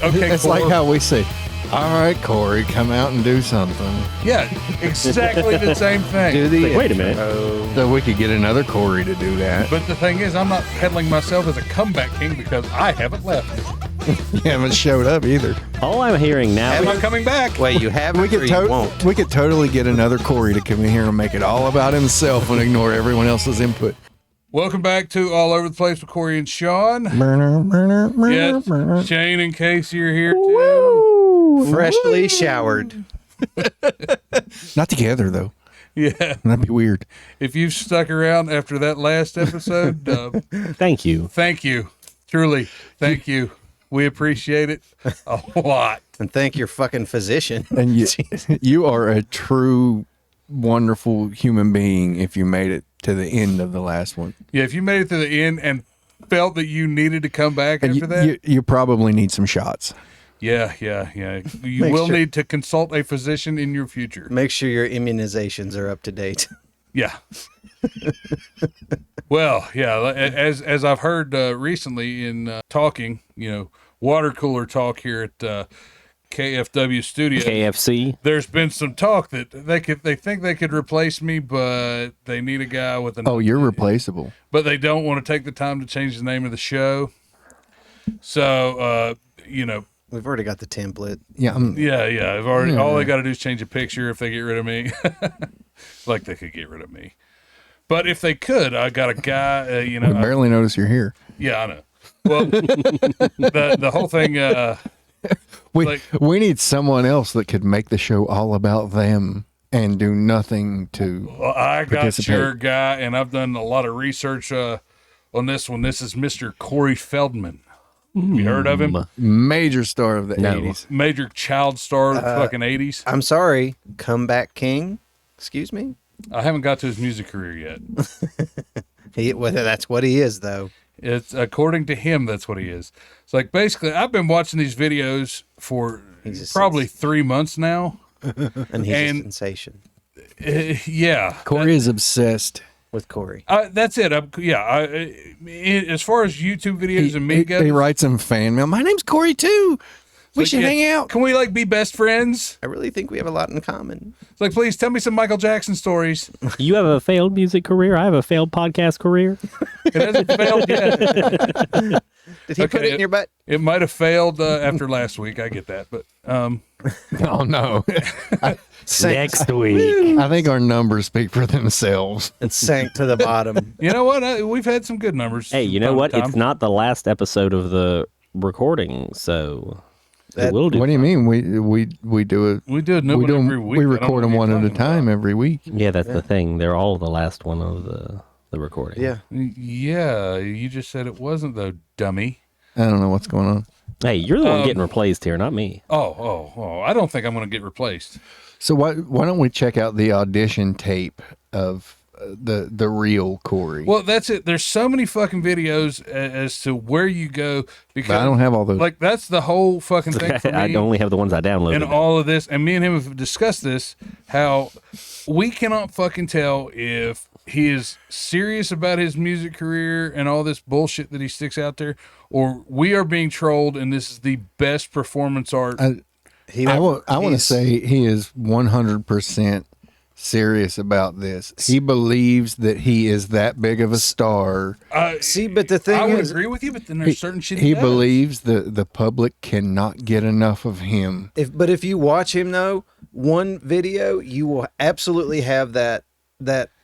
okay, It's like how we say, all right, Corey, come out and do something. Yeah, exactly the same thing. Wait a minute. So we could get another Corey to do that. But the thing is, I'm not peddling myself as a comeback king because I haven't left. You haven't showed up either. All I'm hearing now I'm not coming back. Wait, you haven't or you won't? We could totally get another Corey to come in here and make it all about himself and ignore everyone else's input. Welcome back to All Over the Place with Corey and Sean. Yes, Shane and Casey are here too. Freshly showered. Not together, though. Yeah. That'd be weird. If you've stuck around after that last episode, thank you. Thank you. Truly, thank you. We appreciate it a lot. And thank your fucking physician. And you are a true, wonderful human being if you made it to the end of the last one. Yeah, if you made it to the end and felt that you needed to come back after that. You probably need some shots. Yeah. You will need to consult a physician in your future. Make sure your immunizations are up to date. Yeah. Well, yeah, as I've heard recently in talking, water cooler talk here at KFW Studio. KFC. There's been some talk that they think they could replace me, but they need a guy with an. Oh, you're replaceable. But they don't want to take the time to change the name of the show. So, We've already got the template. Yeah. I've already. All they got to do is change a picture if they get rid of me. Like they could get rid of me. But if they could, I got a guy. We barely notice you're here. Yeah, I know. Well, the whole thing. We need someone else that could make the show all about them and do nothing to. Well, I got your guy, and I've done a lot of research on this one. This is Mr. Corey Feldman. Have you heard of him? Major star of the 80s. Major child star of the fucking 80s. I'm sorry, comeback king. Excuse me. I haven't got to his music career yet. That's what he is, though. It's according to him, that's what he is. It's like basically, I've been watching these videos for probably 3 months now, and he's a sensation. Yeah, Corey is obsessed with Corey. That's it. As far as YouTube videos and me goes, he writes him fan mail. My name's Corey too. We should hang out. Can we be best friends? I really think we have a lot in common. It's like, please tell me some Michael Jackson stories. You have a failed music career. I have a failed podcast career. It hasn't failed yet. Did he put it in your butt? It might have failed after last week. I get that, but oh no. Next week. I think our numbers speak for themselves. It sank to the bottom. You know what? We've had some good numbers. Hey, you know what? It's not the last episode of the recording, so we'll do. What do you mean? We do it. We do a new one every week. We record them one at a time every week. Yeah, that's the thing. They're all the last one of the recording. Yeah. Yeah, you just said it wasn't, though, dummy. I don't know what's going on. Hey, you're the one getting replaced here, not me. Oh, I don't think I'm going to get replaced. So why don't we check out the audition tape of the real Corey? Well, that's it. There's so many fucking videos as to where you go because but I don't have all those. Like that's the whole fucking thing for me. I only have the ones I downloaded. And all of this, and me and him have discussed this, how we cannot fucking tell if he is serious about his music career and all this bullshit that he sticks out there, or we are being trolled and this is the best performance art. I want to say he is 100% serious about this. He believes that he is that big of a star. See, but the thing I would is, agree with you, but then there's certain shit he does. believes the public cannot get enough of him. But if you watch him though, one video, you will absolutely have that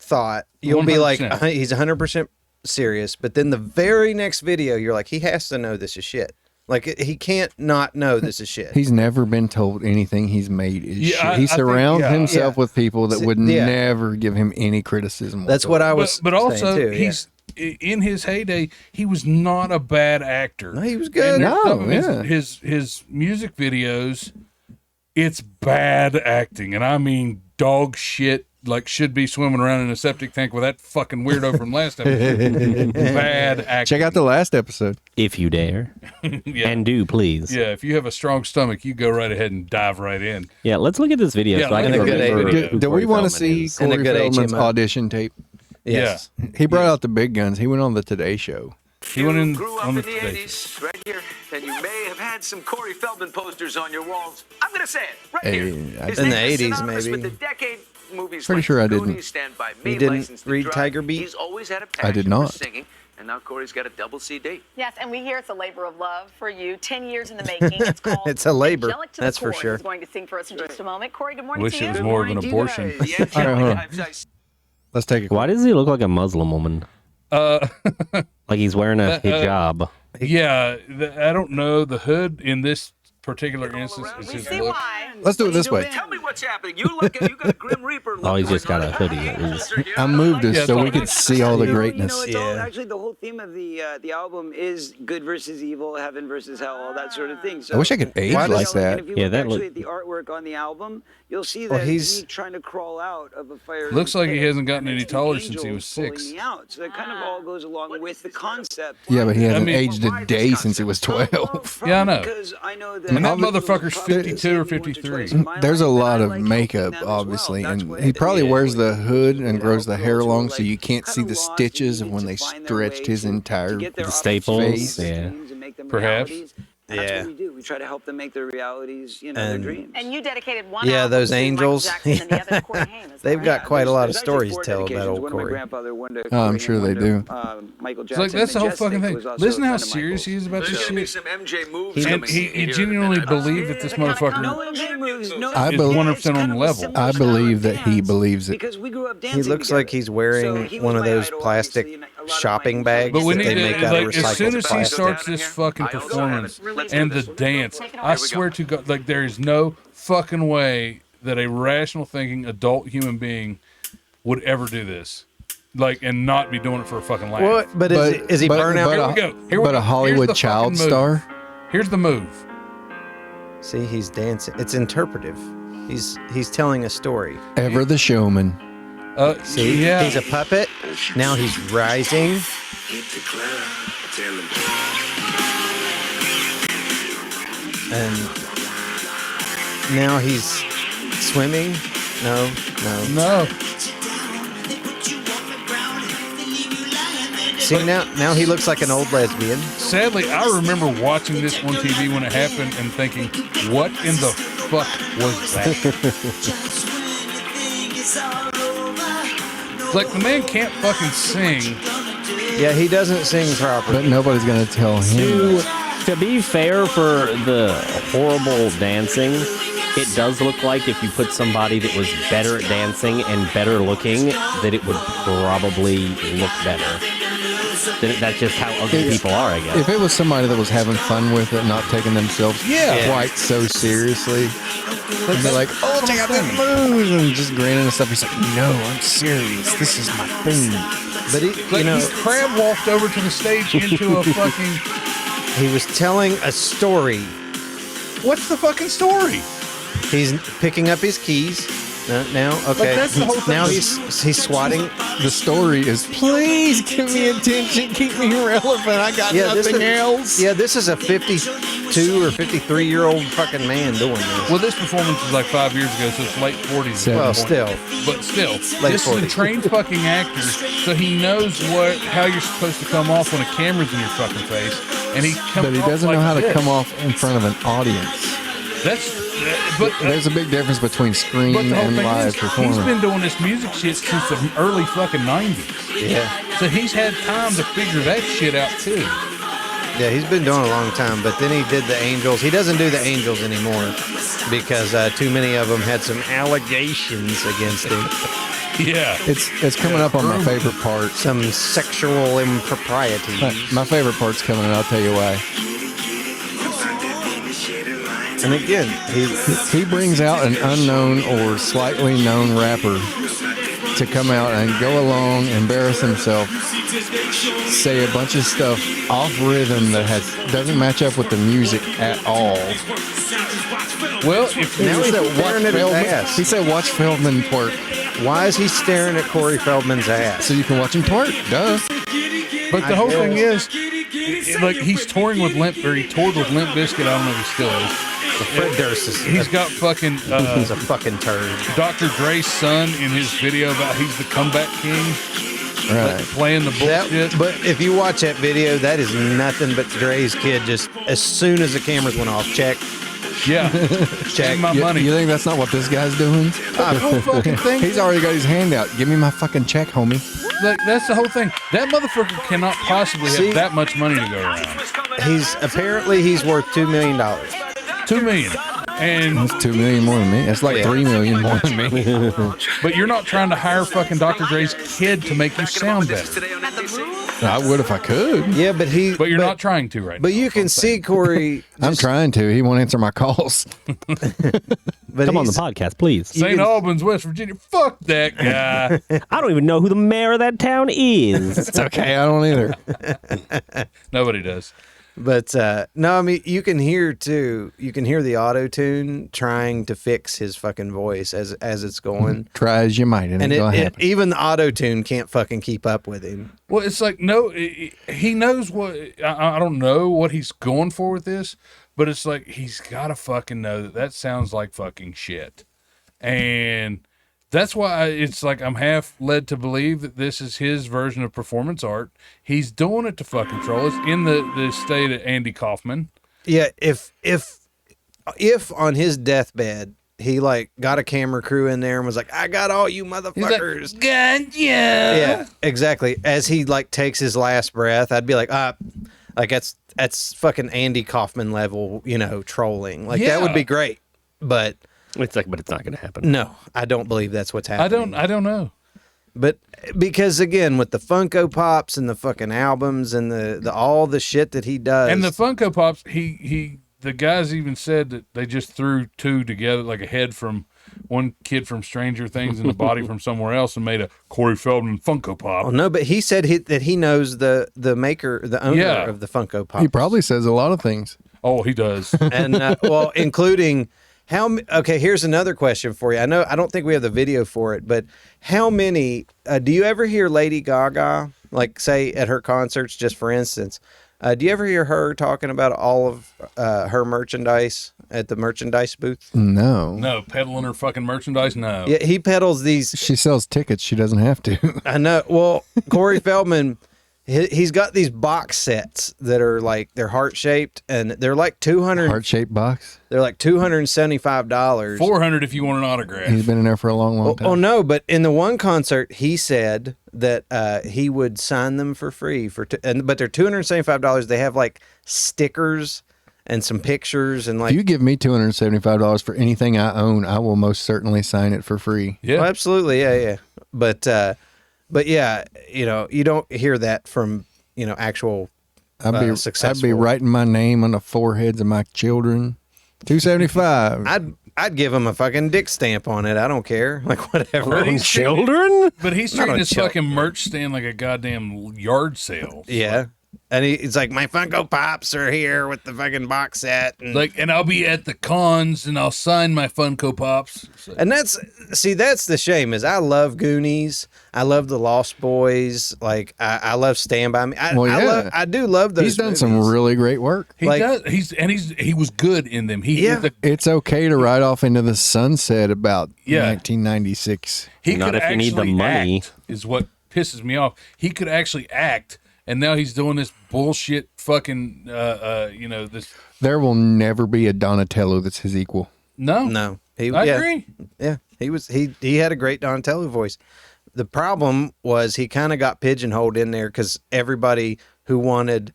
thought. You'll 100%. Be like, he's 100% serious. But then the very next video, you're like, he has to know this is shit. Like, he can't not know this is shit. He's never been told anything he's made is shit. He surrounds himself with people that would never give him any criticism. That's what I was But also, too, he's in his heyday, he was not a bad actor. No, he was good. His music videos, it's bad acting. And I mean dog shit. Like should be swimming around in a septic tank with that fucking weirdo from last episode. Bad acting. Check out the last episode. If you dare. Yeah. And do, please. Yeah, if you have a strong stomach, you go right ahead and dive right in. Yeah, let's look at this video. Yeah, so I can remember do we want to see Corey Feldman's audition tape? Yes. Yeah. He brought out the big guns. He went on the Today Show. He went in grew up on the in the Today 80s, right here, and you may have had had some Corey Feldman posters on your walls. I'm going to say it right Hey, here. I- His In name the is 80s, synonymous maybe. with the decade movies Pretty like sure I didn't. Goonies, Stand By Me, You didn't License to read Drive. Tiger Beat? He's always had a I did passion not. for singing, and now Corey's got a double CD. Yes, and we hear it's a labor of love for you. 10 years in the making. It's called It's a labor, Angelic to the that's for Core. sure. He's going to sing for us in just a moment. Corey, good morning Wish to it you. was more of an abortion. Yeah, All right, hold on. Let's take a Why does he look like a Muslim woman? Like he's wearing a hijab. Yeah, I don't know. The hood in this particular instance is We his see look. why. Let's do it this way. Tell me what's happening. You look at you got a Grim Reaper look. Oh, he's just going got a on. hoodie. He's- I moved it Yeah, so it's we all- could see all the greatness. You know, it's all, Yeah. actually the whole theme of the album is good versus evil, heaven versus hell, all that sort of thing. So, I wish I could age Why does- like that. And if you Yeah, look that actually look- at the artwork on the album, you'll see Well, that he's- me trying to crawl out of a fire. Looks like he hasn't gotten and any it's taller an since he angel was pulling 6. me out. So that kind of all goes along with the concept. Yeah, but he hasn't mean- aged a day since he was 12. Yeah, I know. Because I know that And that people motherfucker's probably 52 or see me once 53. twice in my There's a life, and lot I of like makeup, helping them as well. obviously, That's and what he I probably did. wears the hood and You grows know, the hair girls who are, long, so like, you can't kinda see the lost and stitches of needed when to they find their stretched way his to entire get their The staples, opportunities, yeah. dreams, and make them Perhaps. realities. And that's Yeah. what we do. We try to help them make their realities, you know, And- their dreams. And you dedicated one Yeah, album those to Michael angels. Jackson and the other to Corey Haim, is that They've right? got quite a lot of There's actually stories to 4 tell about dedications. old One to my Corey. grandfather, one to Oh, I'm Corey sure Haim, they one do. to, Michael It's Jackson. like that's the whole Majestic fucking thing. was also Listen a how friend of serious he Michael's. is about There's this going to be shit. some MJ moves And coming he here in a genuinely minute. believed that this motherfucker. No MJ moves. No, I is believe- 100% on the level. I believe that he believes it. Because we grew up He dancing looks like together. he's wearing So he was one of my those idol, plastic obviously, and a lot of shopping my bags But we that need they to, make out of like, as soon recycled as he plastic. starts this fucking I also performance have it. Let's and do the this. dance, Take it I away. swear to God, like there is no fucking way that a rational thinking adult human being would ever do this, like, and not be doing it for a fucking laugh. What? But is he burnout? Here we go. Here we But go. a Hollywood Here's the child fucking move. star? Here's the move. See, he's dancing. It's interpretive. He's telling a story. Ever the showman. See, yeah. he's a puppet. Now he's rising. And now he's swimming. No. No. See, now he looks like an old lesbian. Sadly, I remember watching this on TV when it happened and thinking, what in the fuck was that? It's like the man can't fucking sing. Yeah, he doesn't sing properly. But nobody's going to tell him. To be fair for the horrible dancing, it does look like if you put somebody that was better at dancing and better looking, that it would probably look better. That's just how ugly people are, I guess. If it was somebody that was having fun with it, not taking themselves quite so seriously, they'd be like, oh, check out this moves, and just grinning and stuff. He's like, no, I'm serious. This is my thing. But he, Like, you know, he crab walked over to the stage into a fucking. he was telling a story. What's the fucking story? He's picking up his keys. Now, okay. that's the whole thing. Now he's swatting. The story is, please give me attention, keep me relevant. I got nothing else. Yeah, this is a 52 or 53-year-old fucking man doing this. Well, this performance was like 5 years ago, so it's late 40s. at Well, this point. still. But still, Late this is a 40s. trained fucking actor, so he knows how you're supposed to come off when a camera's in your fucking face, and he comes But he off doesn't know like how to this. come off in front of an audience. But There's a big difference between screen but the whole and thing live is, performance. he's been doing this music shit since the early fucking 90s. Yeah. So he's had time to figure that shit out too. Yeah, he's been doing it a long time, but then he did the Angels. He doesn't do the Angels anymore because too many of them had some allegations against him. Yeah. It's coming up on my favorite part. Some sexual improprieties. My favorite part's coming, and I'll tell you why. And again, He brings out an unknown or slightly known rapper to come out and go along, embarrass himself, say a bunch of stuff off rhythm that doesn't match up with the music at all. Well, if Now he's He said, staring at his Feldman. ass. He said, watch Feldman twerk. Why is he staring at Corey Feldman's ass? So you can watch him twerk. Duh. But the whole thing is, like, he's touring with he toured with Limp Bizkit. I don't know if he still is. Fred Durst is He's got fucking he's a fucking turd. Dr. Dre's son in his video about he's the comeback king. Right. playing the bullshit. But if you watch that video, that is nothing but Dre's kid. Just as soon as the cameras went off, check. Yeah, Check. my money. You think that's not what this guy's doing? The whole fucking thing. He's already got his hand out. Give me my fucking check, homie. Like, that's the whole thing. That motherfucker cannot possibly See? have that much money to go around. He's worth $2 million. $2 million. And That's $2 million more than me. That's like $3 million more than me. but you're not trying to hire fucking Dr. Dre's kid to make you sound better. I would if I could. Yeah, but But you're not trying to right now. But you can see Corey. I'm trying to. He won't answer my calls. But Come on the he's- podcast, please. St. Albans, West Virginia. Fuck that guy. I don't even know who the mayor of that town is. It's okay. I don't either. Nobody does. But no, I mean you can hear too. You can hear the auto tune trying to fix his fucking voice as it's going. Try as you might, and And it's going to happen. even the auto tune can't fucking keep up with him. Well, it's like, no, he knows what, I don't know what he's going for with this, but it's like, he's got to fucking know that sounds like fucking shit. And that's why it's like, I'm half led to believe that this is his version of performance art. He's doing it to fucking troll. It's in the state of Andy Kaufman. Yeah, if on his deathbed he like got a camera crew in there and was like, "I got all you motherfuckers." Gotcha. Yeah, exactly. As he like takes his last breath, I'd be like, like that's fucking Andy Kaufman level, trolling. Like that would be great. But It's like, but it's not going to happen. no, I don't believe that's what's happening. I don't know. But because again, with the Funko Pops and the fucking albums and the all the shit that he does, And the Funko Pops, the guys even said that they just threw two together, like a head from one kid from Stranger Things and the body from somewhere else, and made a Corey Feldman Funko Pop. oh no, but he said that he knows the maker, the owner Yeah. of the Funko Pops. He probably says a lot of things. Oh, he does. And well, including okay, here's another question for you. I don't think we have the video for it, but how many do you ever hear Lady Gaga, like say at her concerts, just for instance, do you ever hear her talking about all of her merchandise at the merchandise booth? No. No, peddling her fucking merchandise? No. Yeah, he peddles these. She sells tickets. She doesn't have to. I know. Well, Corey Feldman, he's got these box sets that are like they're heart shaped, and they're like Heart-shaped box. They're like $275. $400 if you want an autograph. He's been in there for a long time. Oh no! But in the one concert, he said that he would sign them for free but they're $275. They have like stickers and some pictures and like. If you give me $275 for anything I own, I will most certainly sign it for free. Yeah. Oh, absolutely, yeah. But yeah, you don't hear that from actual. I'd successful. be writing my name on the foreheads of my children. $275. I'd give him a fucking dick stamp on it. I don't care. Like whatever. But he's Children? But he's Not treating on his children. fucking merch stand like a goddamn yard sale. Yeah. And he's like, my Funko Pops are here with the fucking box set. And I'll be at the cons and I'll sign my Funko Pops. So- And that's the shame is I love Goonies. I love the Lost Boys. Like I love Stand By Me. I do love those. He's done some movies. really great work. he like- does. He was good in them. Yeah. It's okay to ride off into the sunset about Yeah. 1996. He Not could if you need the actually money. act, is what pisses me off. He could actually act, and now he's doing this bullshit fucking, this. There will never be a Donatello that's his equal. No. I yeah. agree. Yeah. He had a great Donatello voice. The problem was he kind of got pigeonholed in there because everybody who wanted,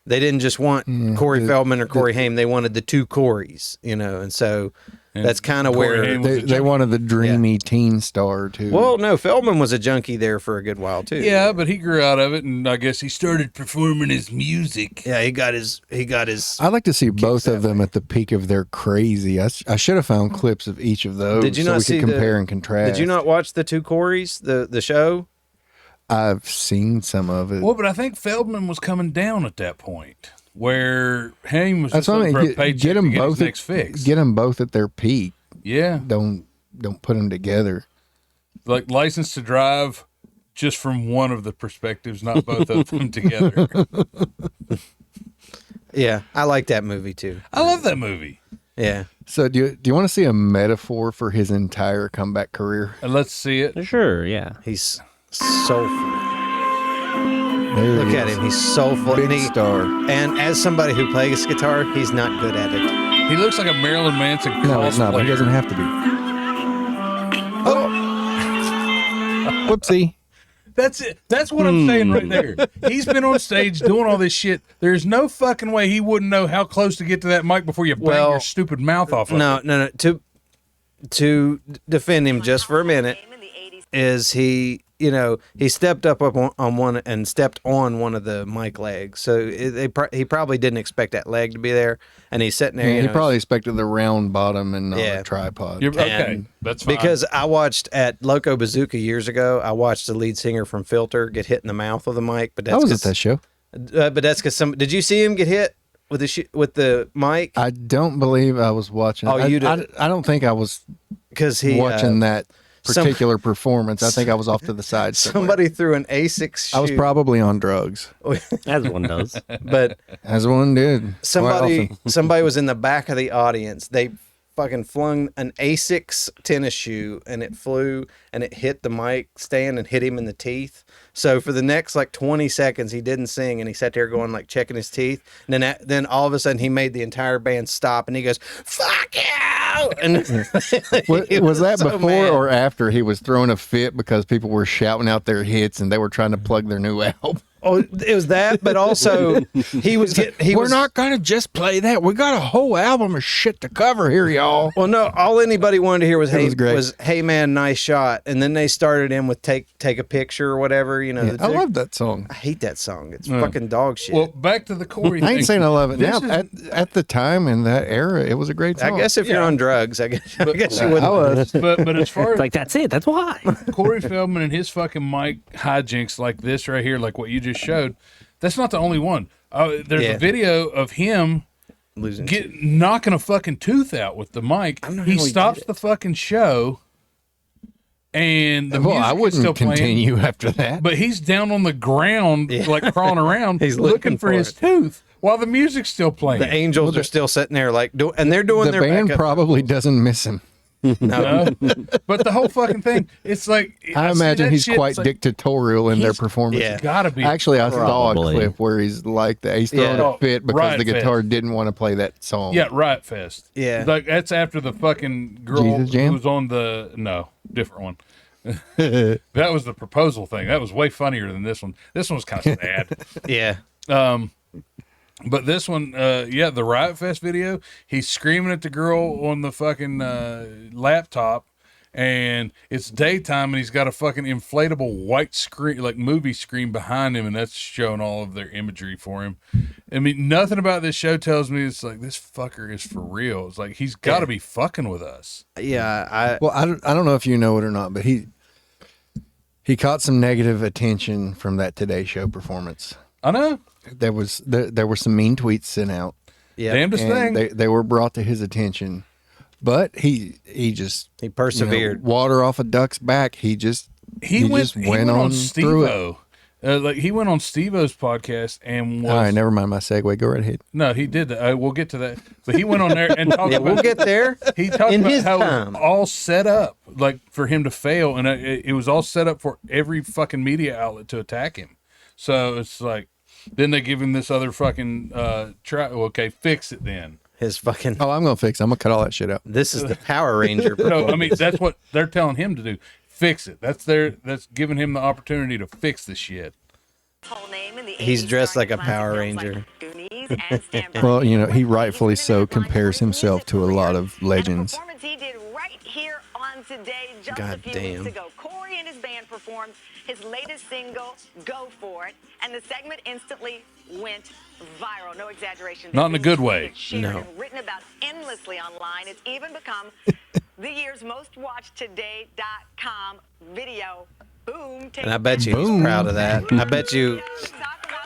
they didn't just want Corey Feldman or Corey Haim. They wanted the two Corys, and so And that's kind of Corey where. Haim was a They junkie. wanted the dreamy teen star, too. Well, no, Feldman was a junkie there for a good while too. Yeah, but he grew out of it, and I guess he started performing his music. Yeah, he got his. I'd like to see both of them at the peak of their crazy. I should have found clips of each of those Did you so not we see could compare and contrast. Did you not watch the two Corys, the show? I've seen some of it. Well, but I think Feldman was coming down at that point, where Haim was That's just what I looking mean. for a paycheck Get them to get both his next fix. Get them both at their peak. Yeah, Don't put them together. like License to Drive, just from one of the perspectives, not both of them together. Yeah, I like that movie too. I love that movie. Yeah, So do you want to see a metaphor for his entire comeback career? And let's see it. Sure, yeah. he's soulful. There Look he at is. him. He's soulful. Big and he- star. And as somebody who plays guitar, he's not good at it. He looks like a Marilyn Manson No, he's not. He cosplayer. doesn't have to be. Oh. Whoopsie. That's it. That's what I'm saying right there. He's been on stage doing all this shit. There's no fucking way he wouldn't know how close to get to that mic before you bang Well, your stupid mouth off of it. No. To defend him just for a minute, is he, he stepped up on one and stepped on one of the mic legs. So he probably didn't expect that leg to be there. And he's sitting there. Yeah, he probably expected the round bottom and not Yeah. a tripod. You're, okay, And that's fine. Because I watched at Loco Bazooka years ago, I watched the lead singer from Filter get hit in the mouth with a mic. But I that's was at 'cause- that show. but that's because did you see him get hit with with the mic? I don't believe I was watching. Oh, you I did? I don't think I was Because he watching that some- particular performance. I think I was off to the side. somewhere. somebody threw an Asics shoe. I was probably on drugs, As one does. but as one did. quite somebody often. somebody was in the back of the audience. They fucking flung an Asics tennis shoe and it flew and it hit the mic stand and hit him in the teeth. So for the next like 20 seconds he didn't sing and he sat there going like checking his teeth. And then all of a sudden he made the entire band stop and he goes, "Fuck you!" And he Was that so before mad. or after he was throwing a fit because people were shouting out their hits and they were trying to plug their new album? Oh, it was that, but also he was getting. We're not going to just play that. We got a whole album of shit to cover here, y'all. Well, no, all anybody wanted to hear was It was great. hey man, nice shot. And then they started in with take a picture or whatever, Yeah, I love that song. I hate that song. It's fucking dog shit. well, back to the Corey I thing. ain't saying I love it This now. is- At the time in that era, it was a great song. I guess if you're yeah. on drugs, I guess you I wouldn't. was. but as far as Like, that's it. That's why. Corey Feldman and his fucking mic hijinks like this right here, like what you just showed, that's not the only one. There's Yeah. a video of him Losing. knocking a fucking tooth out with the mic. don't know He how he stops did it. the fucking show, and the Well, I music is still wouldn't playing. continue after that. But he's down on the ground, like crawling around, He's looking looking for for his it. tooth while the music's still playing. The Angels are still sitting there like, and they're doing The their band backup. probably doesn't miss him. No. But the whole fucking thing, it's like I see imagine that he's shit, quite it's like, dictatorial in their he's- performance. Yeah. Gotta be. Actually, I saw a Probably. clip where he's like, he's throwing Yeah. a fit because Riot the guitar Fest. didn't want to play that song. Yeah, Riot Fest. Yeah. Like that's after the fucking girl Jesus Jam? who was on the different one. That was the proposal thing. That was way funnier than this one. This one was kind of sad. Yeah. But this one, the Riot Fest video, he's screaming at the girl on the fucking laptop, and it's daytime, and he's got a fucking inflatable white screen, like movie screen behind him, and that's showing all of their imagery for him. I mean, nothing about this show tells me it's like this fucker is for real. It's like he's got to be fucking with us. Yeah. Well, I don't know if you know it or not, but he caught some negative attention from that Today Show performance. I know. There were some mean tweets sent out, Yeah. Damnedest and thing. they were brought to his attention. But he just He persevered. water off a duck's back. He just went on through it. Like he went on Steve-O's podcast and was All right, never mind my segue. Go right ahead. no, he did that. We'll get to that. But he went on there and talked Yeah, about we'll get there. he talked in about his how it time. was all set up like for him to fail, and it was all set up for every fucking media outlet to attack him. So it's like then they give him this other fucking try. Okay, fix it then. His fucking. Oh, I'm gonna fix it. I'm gonna cut all that shit out. This is the Power Ranger. No, I mean that's what they're telling him to do. Fix it. That's giving him the opportunity to fix the shit. He's dressed like a Power Ranger. Well, he rightfully so compares himself to a lot of legends. He did right here on Today, just God a few damn. weeks ago. Corey and his band performed his latest single, Go For It, and the segment instantly went viral. No exaggeration. Not in a This was good way. tweeted, shared, No. and written about endlessly online. It's even become the year's most watched today.com video. Boom. And I bet you he's proud of that. I bet you.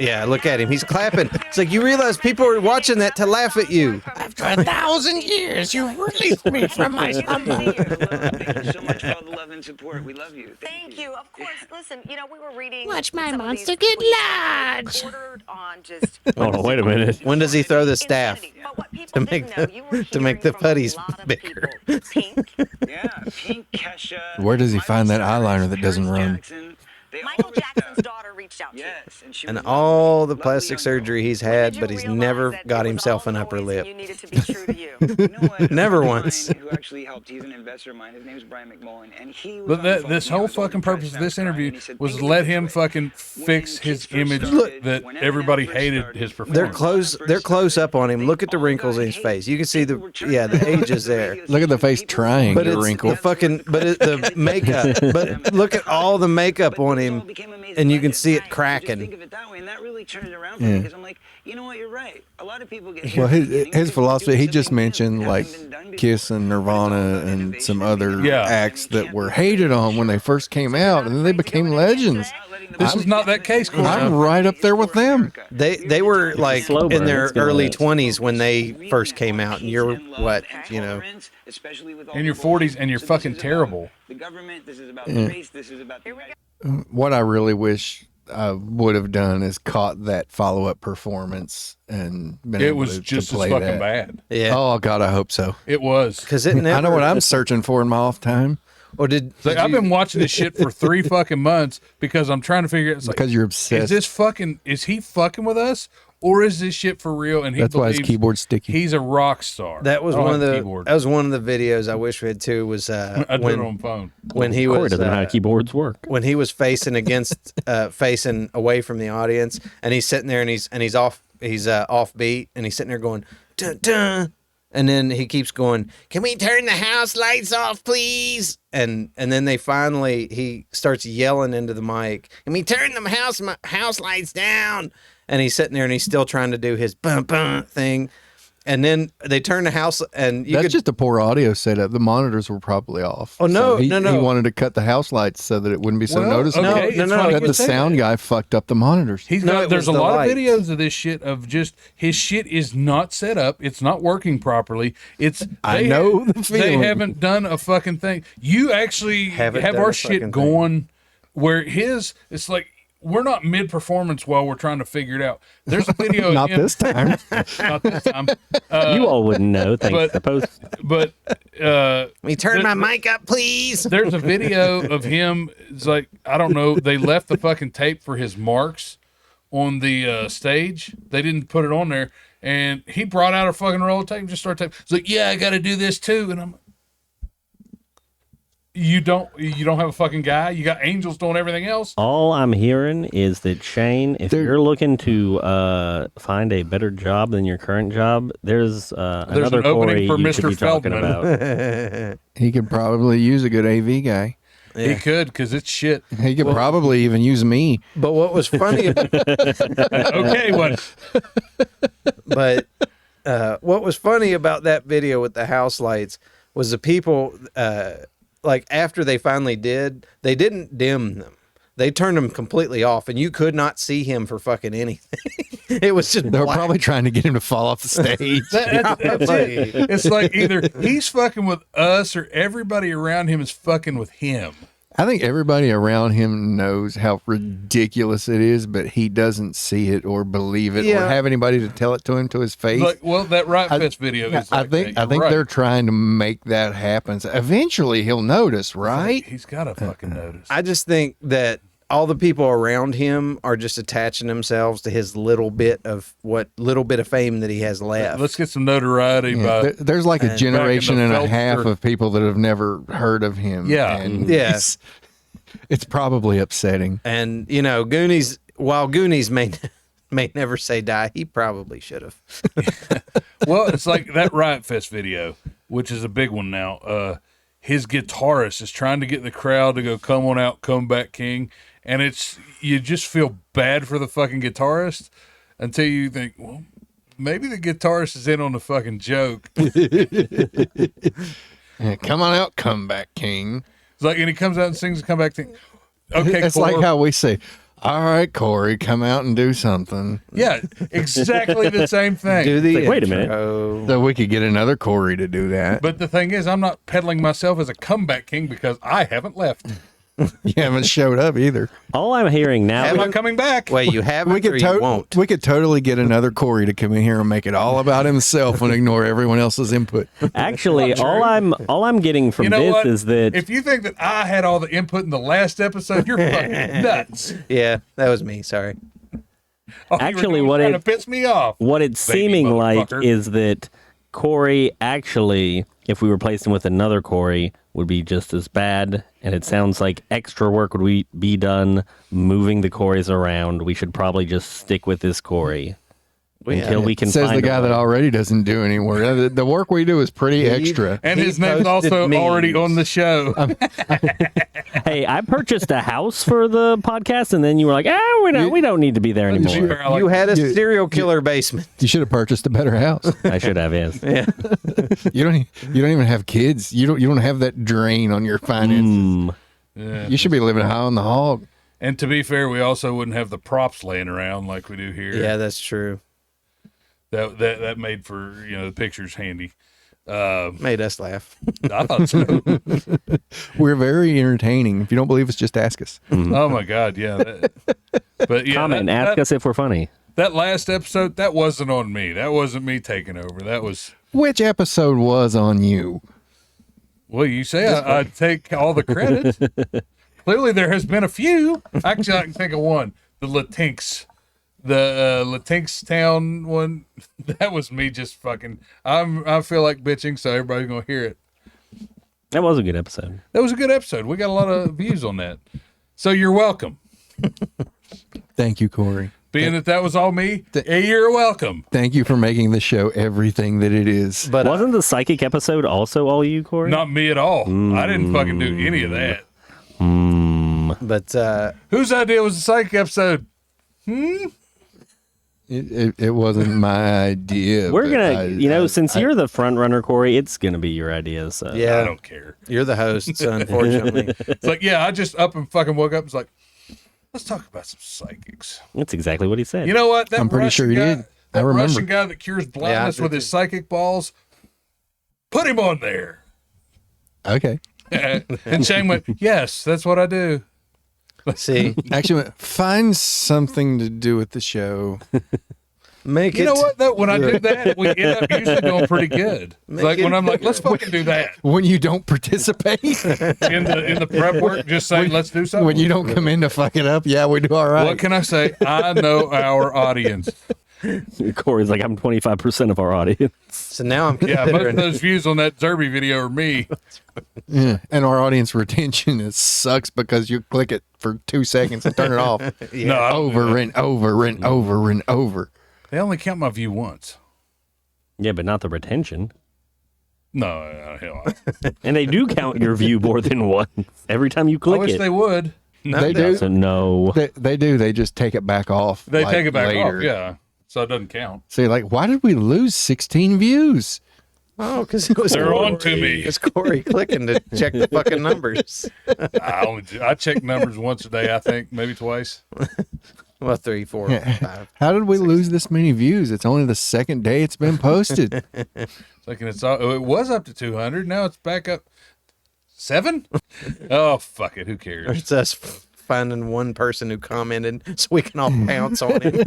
Yeah, look at him. He's clapping. It's like you realize people are watching that to laugh at you. After 1,000 years, you released me from my slumber. Thank you so much for all the love and support. We love you. Thank you. Of course, listen, we were reading. Watch my some of monster these get tweets large. bordered on just Hold on, wait a minute. When does he throw the staff? insanity. But what people To make didn't the- know, you were to make the hearing from a putties lot of bigger. people. Pink, Yeah, Pink, Kesha. Where does he find that Miley eyeliner Cyrus, that doesn't Paris run? Jackson, they Michael always Jackson's have. daughter reached out to you. Yes, and she And was all lovely. the plastic Lovely young surgery girl. he's When did had, you but he's realize never that it got was himself all an upper noise lip. and you needed to be true to you? You know what? Never A friend of once. mine who actually helped. He's an investor of mine. His name is Brian McMullen, and he was But on the that phone. this You know, I whole was all fucking depressed purpose of and I this crying, interview and he said, was "Think to of it let this him way. fucking When fix his kids first image started, that when everybody Eminem first hated started, his when They're performance. close. They're close up on him. Look at the wrinkles in his face. You can see the the ages there. Look at the face trying But to it's wrinkle. the fucking. But the makeup. But look at all the makeup on him, and you can see it Think cracking. of it that way, and that really turned it around for me because I'm like, you know what, you're right. A lot of people get hit Well, at the his beginning his because philosophy, they're he doing just something new. mentioned It like hasn't been done before. Kiss and But it's all Nirvana about and innovation some and other being Yeah. honest, and acts you that can't were be hated afraid to on when they show first came out, and then they became legends. This is not that case, Corey. I'm right up there with them. They were like slow burn. in their It's gonna- early 20s when they first came out, and you're what, you know? In your 40s and you're fucking terrible. The government, this is about the race, this is about the What I really wish I would have done is caught that follow-up performance and been It able was to just as play fucking that. bad. Yeah. Oh God, I hope so. It was. Because it never. I know what I'm searching for in my off time Or did, It's like, did I've you- been watching this shit for 3 fucking months because I'm trying to figure out. It's like, because you're is obsessed. this fucking? Is he fucking with us, or is this shit for real? And he That's why his believes keyboard's sticky. He's a rock star. That was I don't one of have a the. keyboard. That was one of the videos I wish we had too. Was I do it on phone. when he Corey was doesn't know how keyboards work. when he was facing against facing away from the audience, and he's sitting there and he's off beat, and he's sitting there going dun dun, and then he keeps going, "Can we turn the house lights off, please?" And then he starts yelling into the mic, "Can we turn the house lights down?" And he's sitting there and he's still trying to do his bum bum thing. And then they turn the house, and That's just a poor audio setup. The monitors were probably off. Oh, no, he, no. He wanted to cut the house lights so that it wouldn't be so Well, noticeable. okay, No, it's no, funny That you the say sound that. guy fucked up the monitors. He's No, got. it There's a was the lot lights. of videos of this shit of just his shit is not set up. It's not working properly. I they know the They feeling. haven't done a fucking thing. You actually Haven't have done our a shit fucking going where it's like we're not mid performance while we're trying to figure it out. There's a video. of Not him- this time. Not this time. You all wouldn't know thanks but- to the post. But Can we turn there- my mic up, please? there's a video of him. It's like, I don't know. They left the fucking tape for his marks on the stage. They didn't put it on there, and he brought out a fucking roll of tape and just started tape. It's like, yeah, I got to do this too, and I'm. You don't have a fucking guy. You got angels doing everything else. All I'm hearing is that Shane, if you're looking to find a better job than your current job, there's another an opening Corey for you should Mr. be talking Feldman. about. He could probably use a good AV guy. He could, because it's shit. He could probably even use me. But what was funny, Okay, what? but what was funny about that video with the house lights was the people, like after they finally did, they didn't dim them. They turned them completely off, and you could not see him for fucking anything. It was just They were black. probably trying to get him to fall off the stage. That's it. It's like either he's fucking with us or everybody around him is fucking with him. I think everybody around him knows how ridiculous it is, but he doesn't see it or believe it or Yeah. have anybody to tell it to him to his face. Like, well, that Right Fest video is I like think that. I think You're they're right. trying to make that happen. So eventually he'll notice, right? He's got to fucking notice. I just think that all the people around him are just attaching themselves to his little bit of fame that he has left. Let's get some notoriety Yeah, by. there's like a back generation in the and a half Feltzer- of people that have never heard of him. Yeah. and Yeah. it's probably upsetting. And Goonies, while Goonies may never say die, he probably should have. Well, it's like that Riot Fest video, which is a big one now. His guitarist is trying to get the crowd to go, "Come on out, come back, King," and you just feel bad for the fucking guitarist until you think, well, maybe the guitarist is in on the fucking joke. Yeah, come on out, come back, King. It's like, and he comes out and sings the comeback thing. Okay, It's Corey. like how we say, "All right, Corey, come out and do something." Yeah, exactly the same thing. Do the Like, wait a minute. intro. So we could get another Corey to do that. But the thing is, I'm not peddling myself as a comeback king because I haven't left. You haven't showed up either. All I'm hearing now. I'm not coming back. Wait, you haven't or you won't? We could totally get another Corey to come in here and make it all about himself and ignore everyone else's input. Actually, all I'm getting from You know this what? is that If you think that I had all the input in the last episode, you're fucking nuts. Yeah, that was me. Sorry. Oh, Actually, you were what trying it- to piss me off. what it's Baby seeming like motherfucker. is that Corey actually, if we replaced him with another Corey, would be just as bad. And it sounds like extra work would be done moving the Corys around. We should probably just stick with this Corey until we can Says find the guy a that way. already doesn't do any work. The work we do is pretty extra. And He his name's posted also already memes. on the show. Hey, I purchased a house for the podcast, and then you were like, we don't need to be there anymore. You had a serial killer basement. You should have purchased a better house. I should have, yes. You don't even have kids. You don't have that drain on your finances. Yeah. You should be living high on the hog. And to be fair, we also wouldn't have the props laying around like we do here. Yeah, that's true. That made for, the pictures handy. Made us laugh. I thought so. We're very entertaining. If you don't believe us, just ask us. Oh my God, yeah. But yeah, Comment, ask us if we're funny. that last episode, that wasn't on me. That wasn't me taking over. That was, Which episode was on you? well, you say I take all the credit. Clearly, there has been a few. Actually, I can think of one. The Latinx. The Latinx Town one. That was me just fucking. I feel like bitching, so everybody's going to hear it. That was a good episode. That was a good episode. We got a lot of views on that. So you're welcome. Thank you, Corey. Being that was all me, you're welcome. Thank you for making the show everything that it is. But Wasn't the psychic episode also all you, Corey? Not me at all. I didn't fucking do any of that. but Whose idea was the psychic episode? It wasn't my idea. We're but gonna, since you're the front runner, Corey, it's gonna be your idea. So I yeah, don't care. you're the host, so unfortunately. It's like, I just up and fucking woke up. It's like, let's talk about some psychics. that's exactly what he said. You know what? That I'm pretty sure he Russian did. guy- I That remember. Russian guy that cures blindness did with his psychic balls. Put him on there. Okay. And Shane went, yes, that's what I do. See, Actually, find something to do with the show. make You it. know what, though? When I do that, we end up usually doing pretty good. Like when I'm like, let's fucking do that. When you don't participate, In the prep work, just saying, let's do something. when you don't come in to fuck it up, yeah, we do all right. What can I say? I know our audience. Corey's like, I'm 25% of our audience. So now I'm Yeah, most of considering. those views on that Derby video are me. Yeah. And our audience retention, it sucks because you click it for 2 seconds and turn it off No, I don't do over that. and over and over and over. They only count my view once. Yeah, but not the retention. No, hell. And they do count your view more than once every time you I click wish it. they would. They do. So no. They do. They just take it back off. They like, take it back later. off, yeah. So it doesn't count. So you're like, why did we lose 16 views? Oh, because it was They're Corey. on to me. It's Corey clicking to check the fucking numbers. I check numbers once a day, I think, maybe twice. Well, 3, 4, 5. How did we lose this many views? It's only the second day it's been posted. Thinking it was up to 200. Now it's back up 7. Oh fuck it, who cares? It's us finding one person who commented so we can all pounce on him.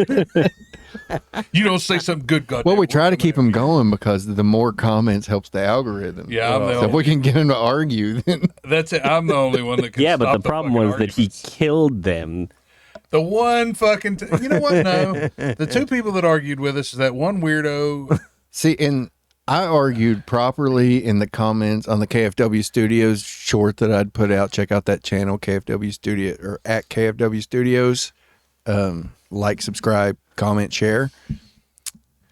You don't say something good, goddamn. Well, we try to keep them going because the more comments helps the algorithm. Yeah, I'm the So if only, we can get them to argue, then that's it. I'm the only one that can. Yeah, but stop the problem fucking was that he arguments. killed them. The one fucking. You know what? No, the 2 people that argued with us is that one weirdo. see, and I argued properly in the comments on the KFW Studios short that I'd put out. Check out that channel, KFW Studio or at KFW Studios. Like, subscribe, comment, share.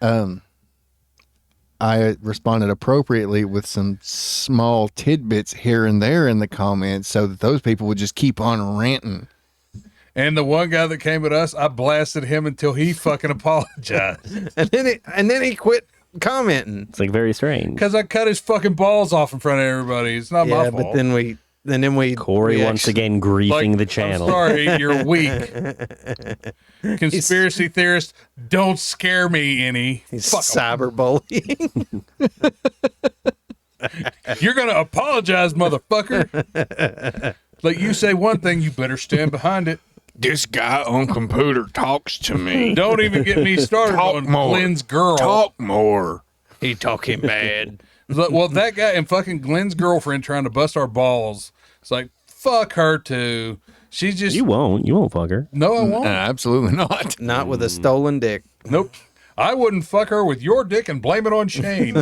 I responded appropriately with some small tidbits here and there in the comments so that those people would just keep on ranting. And the one guy that came at us, I blasted him until he fucking apologized. and then he quit commenting. It's like very strange. Because I cut his fucking balls off in front of everybody. It's not my Yeah, fault. but then we Corey once again griefing the channel. I'm sorry, you're weak. Conspiracy theorist, don't scare me any. He's Fuck 'em. cyberbullying. You're going to apologize, motherfucker. Like you say one thing, you better stand behind it. This guy on computer talks to me. Don't even get me started Talk on more. Glenn's girl. Talk more. He talking bad. Well, that guy and fucking Glenn's girlfriend trying to bust our balls. It's like, fuck her too. She's just. You won't fuck her. No, I won't. Absolutely not. Not with a stolen dick. Nope. I wouldn't fuck her with your dick and blame it on Shane.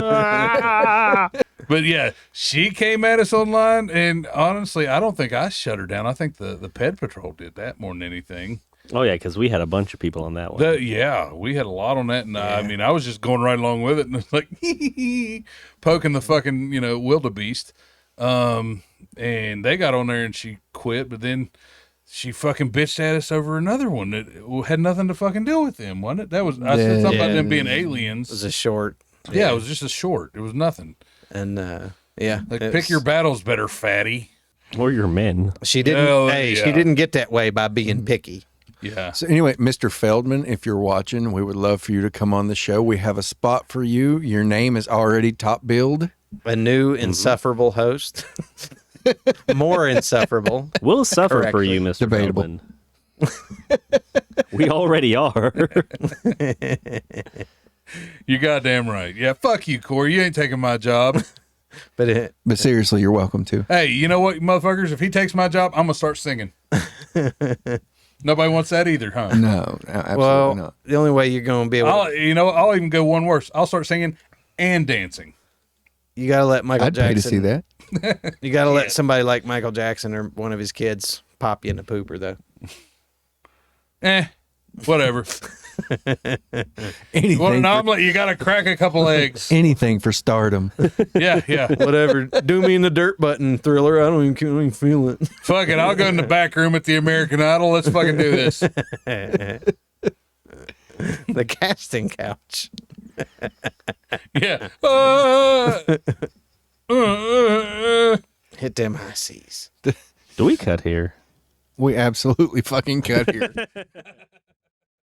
But yeah, she came at us online, and honestly, I don't think I shut her down. I think the Ped Patrol did that more than anything. Oh yeah, because we had a bunch of people on that one. Yeah, we had a lot on that, and I mean, I was just going right along with it, and it's like poking the fucking wildebeest. And they got on there, and she quit, but then she fucking bitched at us over another one that had nothing to fucking do with them, wasn't it? That was I said something about them being aliens. It was a short. Yeah, it was just a short. It was nothing. And yeah, Like pick your battles better, fatty. Or your men. She didn't. Hell, Hey, yeah. she didn't get that way by being picky. Yeah. So anyway, Mr. Feldman, if you're watching, we would love for you to come on the show. We have a spot for you. Your name is already top billed. A new insufferable host. More insufferable. We'll suffer for you, Mr. Debatable. Feldman. We already are. You're goddamn right. Yeah, fuck you, Corey. You ain't taking my job. But But seriously, you're welcome to. Hey, you know what, motherfuckers? If he takes my job, I'm going to start singing. Nobody wants that either, huh? No, absolutely well, not. the only way you're going to be able I'll even go one worse. I'll start singing and dancing. you got to let Michael I'd Jackson. pay to see that. You got to let somebody like Michael Jackson or one of his kids pop you in the pooper, though. Whatever. Anything, Well, now for, you got to crack a couple eggs. anything for stardom. Yeah. Whatever. Do me in the dirt button, Thriller. I don't even feel it. Fuck it. I'll go in the back room at the American Idol. Let's fucking do this. The casting couch. Yeah. Hit them high seas. Do we cut here? We absolutely fucking cut here.